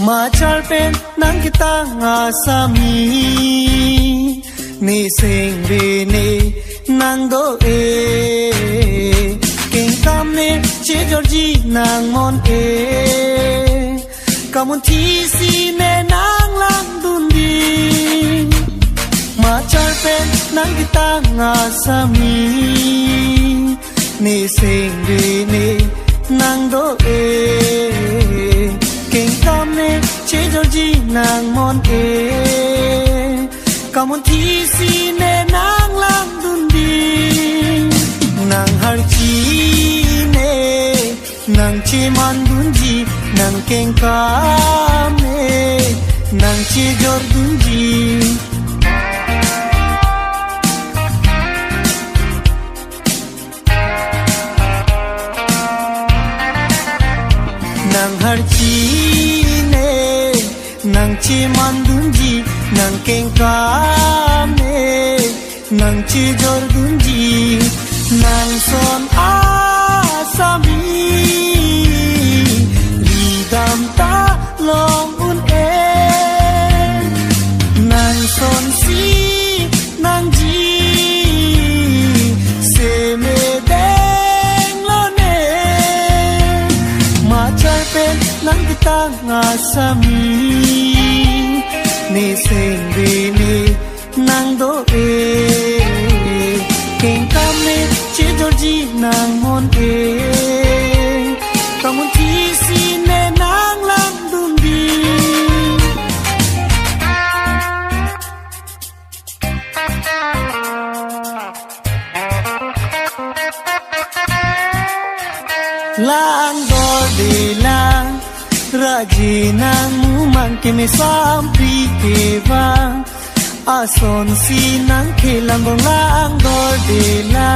มาชาลเป็นนังกิตางาสามีนี่เสียงเรเนนังโดเอเก่งคำเนเชจอร์จีนางมอนเอกำมุนทีสีเนนางลังดุนดีมาชาลเป็นนังกิตางาสามีนี่เสียงเรเนนังโดเอเก่งคำเนเชจอร์จีนางมอนเอกำมุนทีสีเนนางลังดุนดีนางฮาร์จีเนนางเชมันดุนจีนางเก่งคำเนนางเชจอร์ดุนจีนางฮาร์จีเนนางเชมันดุนจีนางเก่งคำเนนางเชจอร์ดุนจีนางสอนอาสามีรีดำตาลองอุ่นเอนางสอนสีนางจีเสเมเดงโลเนมาชายเป็นนางกิตางาสามีนี่เสียงเรเนนางโดเอเก่งคำเนเชจอร์จีนางมอนเอกำมุนทีสีเนนางลังดุนดีลางดอเดลาราเจนางมูมันเกเมสามปีเกวาอาสอนสีนางเคลังกงลางดอเดลา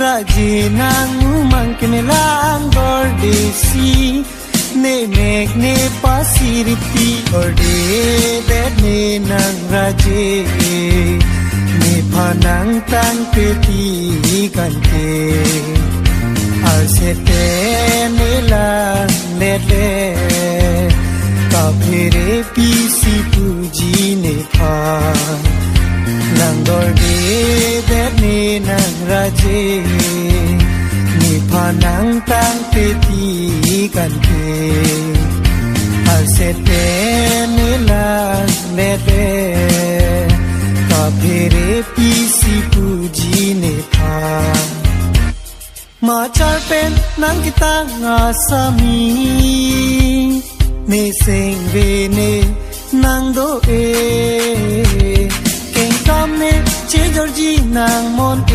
ราเจนางมูมันเกเมลางดอเดซีเนเมกเนปาสิริตีออเดเดเนนางราเจเนพานังตังเปตีกันเกอาเซเตเนลาเลเลกาเพเรปีสิปูจีเนพาลังดอร์เดเดเนนังราเจเนพานังตังเปตีกันเกอาเซเตเนลาเลเลกาเพเรปีสิปูจีเนพามาชาลเป็นนางกิตางาสามีนี่เสียงเรเนนางโดเอเก่งคำเนเชจอร์จีนางมอนเอ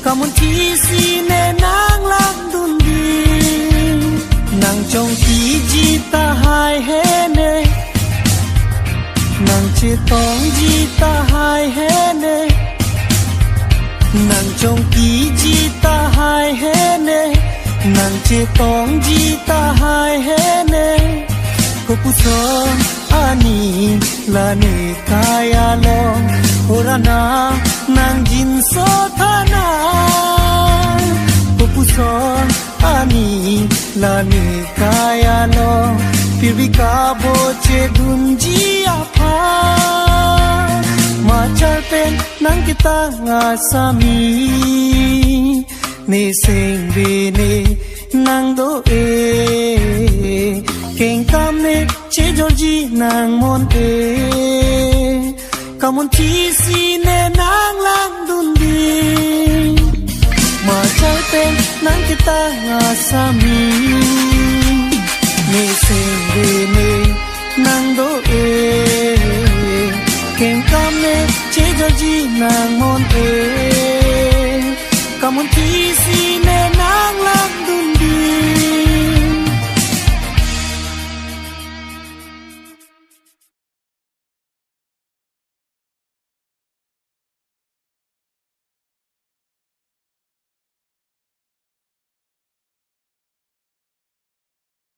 กำมุนทีสีเนนางลังดุนดีนางจงกีจีตาหายเฮเนนางเชตองจีตาหายเฮเนนางจงกีจีตาหายเฮเนนางเจตองจีตาหายเฮเนกุปุสอนอานีลาเนกายาลองโหรานา nang jin so thana pupuson ani lani kaya lo pirika boche dunji apha machal pen nang kita ngasami ne sing be ne nang do keng kam ne che jorji nang mon kamun thi si ne nang lang dun di machal pen nang kita ngasami ne sing be ne nang do keng kam ne che jorji nang